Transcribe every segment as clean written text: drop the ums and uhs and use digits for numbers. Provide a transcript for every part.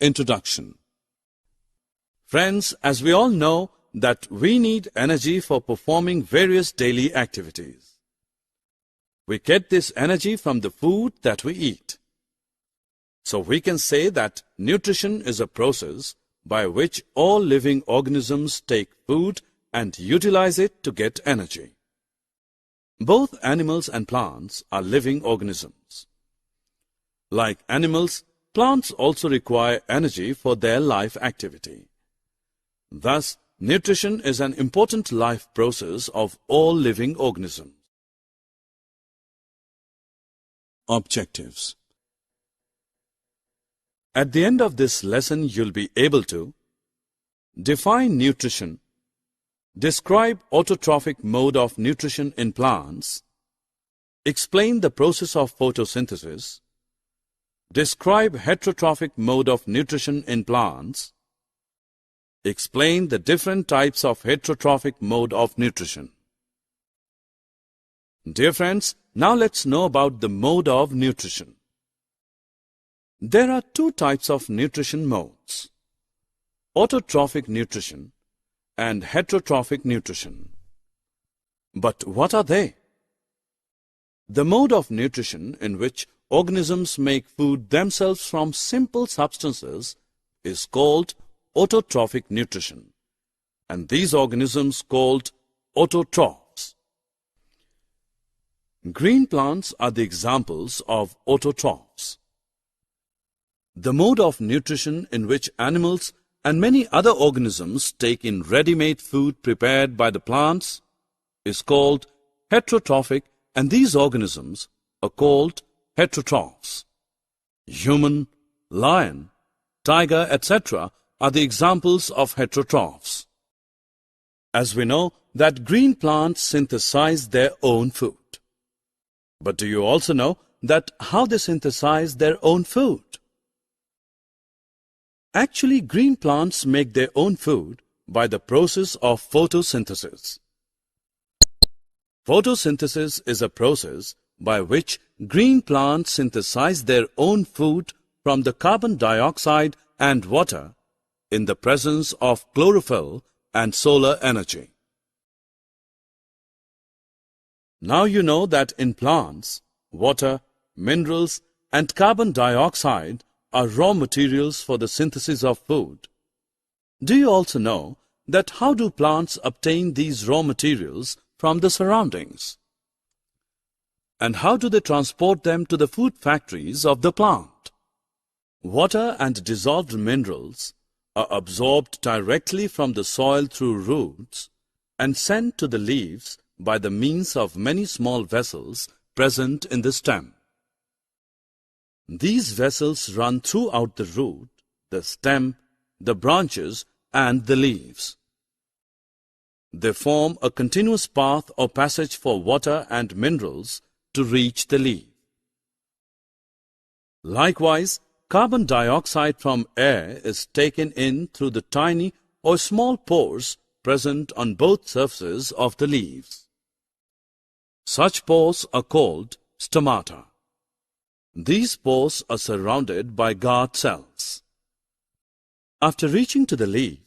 Introduction. Friends, as we all know that we need energy for performing various daily activities. We get this energy from the food that we eat. So we can say that nutrition is a process by which all living organisms take food and utilize it to get energy. Both animals and plants are living organisms. Like animals, plants also require energy for their life activity. Thus, nutrition is an important life process of all living organisms. Objectives. At the end of this lesson, you'll be able to define nutrition, describe autotrophic mode of nutrition in plants, explain the process of photosynthesis, describe heterotrophic mode of nutrition in plants, explain the different types of heterotrophic mode of nutrition. Dear friends, now let's know about the mode of nutrition. There are two types of nutrition modes: autotrophic nutrition and heterotrophic nutrition. But what are they? The mode of nutrition in which organisms make food themselves from simple substances is called autotrophic nutrition, and these organisms called autotrophs. Green plants are the examples of autotrophs. The mode of nutrition in which animals and many other organisms take in ready-made food prepared by the plants is called heterotrophic, and these organisms are called heterotrophs. Human, lion, tiger, etc. are the examples of heterotrophs. As we know that green plants synthesize their own food. But do you also know that how they synthesize their own food? Actually, green plants make their own food by the process of photosynthesis. Photosynthesis is a process by which green plants synthesize their own food from the carbon dioxide and water in the presence of chlorophyll and solar energy. Now you know that in plants, water, minerals, and carbon dioxide are raw materials for the synthesis of food. Do you also know that how do plants obtain these raw materials from the surroundings? And how do they transport them to the food factories of the plant? Water and dissolved minerals are absorbed directly from the soil through roots and sent to the leaves by the means of many small vessels present in the stem. These vessels run throughout the root, the stem, the branches, and the leaves. They form a continuous path or passage for water and minerals to reach the leaf. Likewise, carbon dioxide from air is taken in through the tiny or small pores present on both surfaces of the leaves. Such pores are called stomata. These pores are surrounded by guard cells. After reaching to the leaf,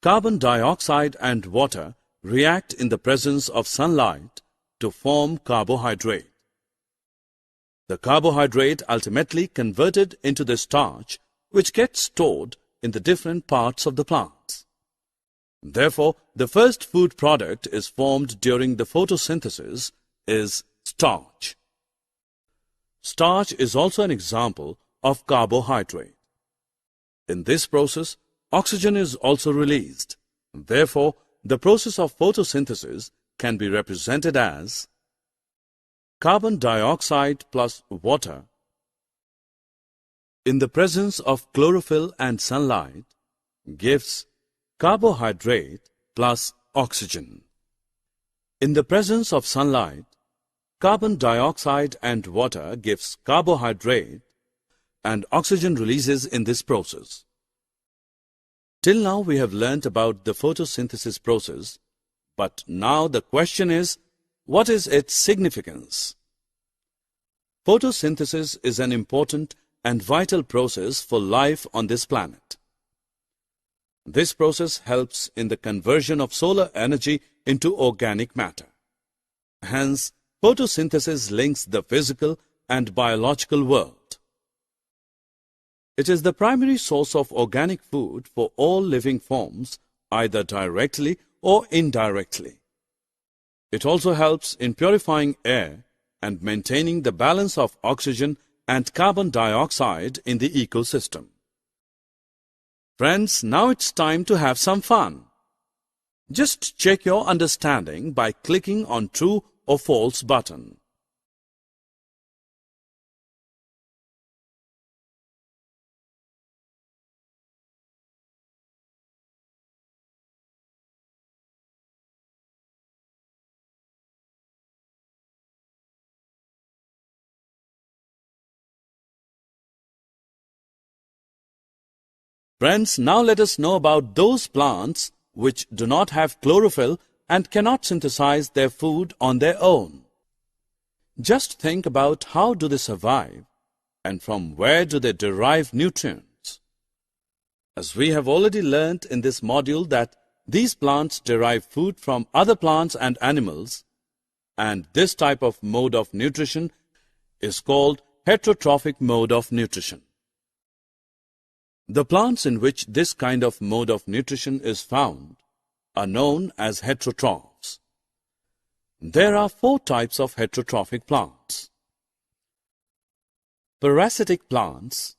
carbon dioxide and water react in the presence of sunlight to form carbohydrate. The carbohydrate ultimately converted into the starch, which gets stored in the different parts of the plants. Therefore, the first food product is formed during the photosynthesis is starch. Starch is also an example of carbohydrate. In this process, oxygen is also released. Therefore, the process of photosynthesis can be represented as carbon dioxide plus water in the presence of chlorophyll and sunlight gives carbohydrate plus oxygen. In the presence of sunlight, carbon dioxide and water gives carbohydrate and oxygen releases in this process. Till now we have learnt about the photosynthesis process, but now the question is, what is its significance? Photosynthesis is an important and vital process for life on this planet. This process helps in the conversion of solar energy into organic matter. Hence, photosynthesis links the physical and biological world. It is the primary source of organic food for all living forms, either directly or indirectly. It also helps in purifying air and maintaining the balance of oxygen and carbon dioxide in the ecosystem. Friends, now it's time to have some fun. Just check your understanding by clicking on True or False button. Friends, now let us know about those plants which do not have chlorophyll and cannot synthesize their food on their own. Just think about how do they survive and from where do they derive nutrients. As we have already learnt in this module that these plants derive food from other plants and animals, and this type of mode of nutrition is called heterotrophic mode of nutrition. The plants in which this kind of mode of nutrition is found are known as heterotrophs. There are 4 types of heterotrophic plants: parasitic plants,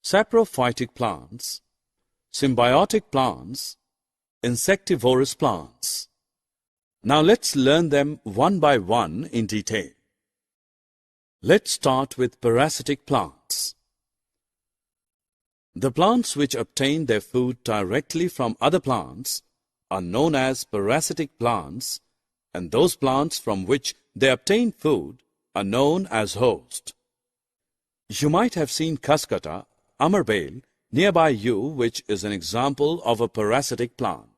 saprophytic plants, symbiotic plants, insectivorous plants. Now let's learn them one by one in detail. Let's start with parasitic plants. The plants which obtain their food directly from other plants are known as parasitic plants, and those plants from which they obtain food are known as host. You might have seen Khaskhata, Amarbale, nearby you, which is an example of a parasitic plant.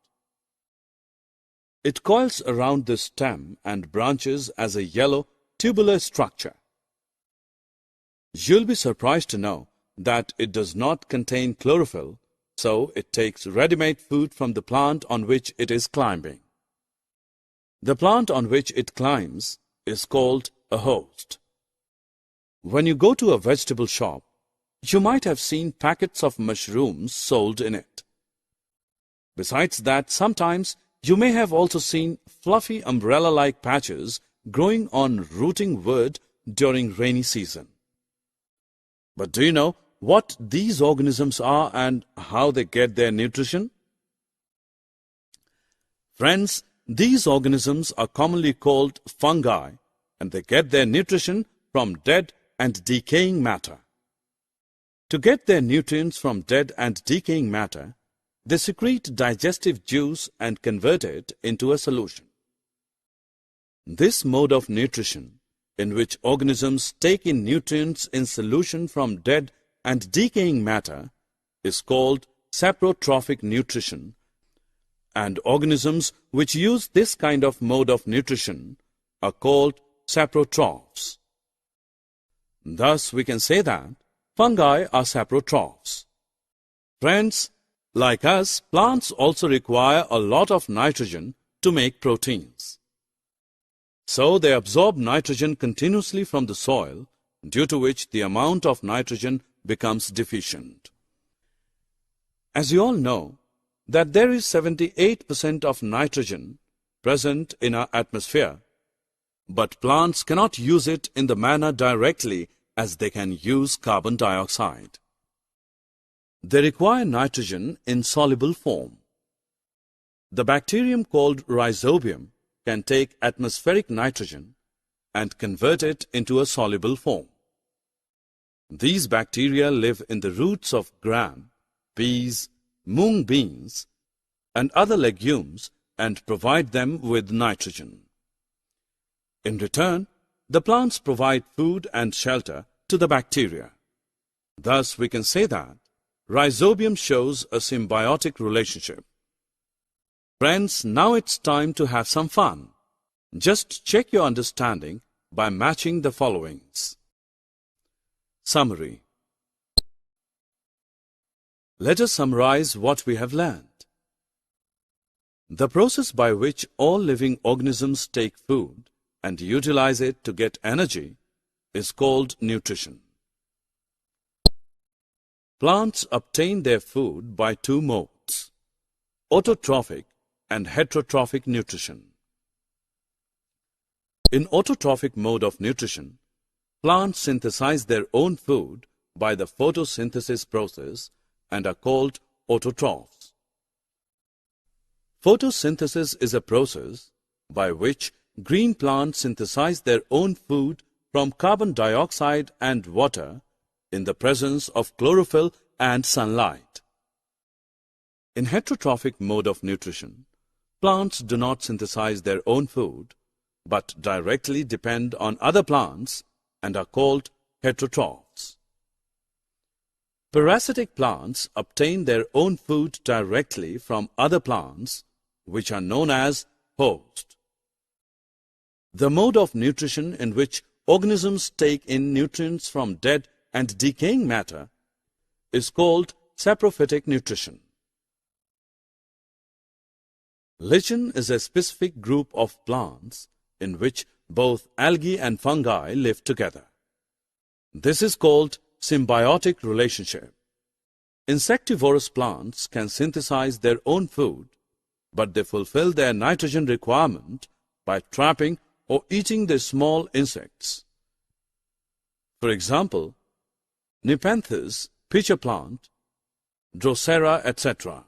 It coils around the stem and branches as a yellow, tubular structure. You'll be surprised to know that it does not contain chlorophyll, so it takes ready-made food from the plant on which it is climbing. The plant on which it climbs is called a host. When you go to a vegetable shop, you might have seen packets of mushrooms sold in it. Besides that, sometimes you may have also seen fluffy umbrella-like patches growing on rooting wood during rainy season. But do you know what these organisms are and how they get their nutrition? Friends, these organisms are commonly called fungi, and they get their nutrition from dead and decaying matter. To get their nutrients from dead and decaying matter, they secrete digestive juice and convert it into a solution. This mode of nutrition, in which organisms take in nutrients in solution from dead and decaying matter, is called saprotrophic nutrition, and organisms which use this kind of mode of nutrition are called saprotrophs. Thus, we can say that fungi are saprotrophs. Friends, like us, plants also require a lot of nitrogen to make proteins. So they absorb nitrogen continuously from the soil, due to which the amount of nitrogen becomes deficient. As you all know, that there is 78% of nitrogen present in our atmosphere, but plants cannot use it in the manner directly as they can use carbon dioxide. They require nitrogen in soluble form. The bacterium called Rhizobium can take atmospheric nitrogen and convert it into a soluble form. These bacteria live in the roots of gram, peas, mung beans, and other legumes and provide them with nitrogen. In return, the plants provide food and shelter to the bacteria. Thus, we can say that Rhizobium shows a symbiotic relationship. Friends, now it's time to have some fun. Just check your understanding by matching the followings. Summary. Let us summarize what we have learned. The process by which all living organisms take food and utilize it to get energy is called nutrition. Plants obtain their food by two modes, autotrophic and heterotrophic nutrition. In autotrophic mode of nutrition, plants synthesize their own food by the photosynthesis process and are called autotrophs. Photosynthesis is a process by which green plants synthesize their own food from carbon dioxide and water in the presence of chlorophyll and sunlight. In heterotrophic mode of nutrition, plants do not synthesize their own food, but directly depend on other plants and are called heterotrophs. Parasitic plants obtain their own food directly from other plants, which are known as host. The mode of nutrition in which organisms take in nutrients from dead and decaying matter is called saprophytic nutrition. Lichen is a specific group of plants in which both algae and fungi live together. This is called symbiotic relationship. Insectivorous plants can synthesize their own food, but they fulfill their nitrogen requirement by trapping or eating the small insects. For example, Nepenthes, pitcher plant, Drosera, etc.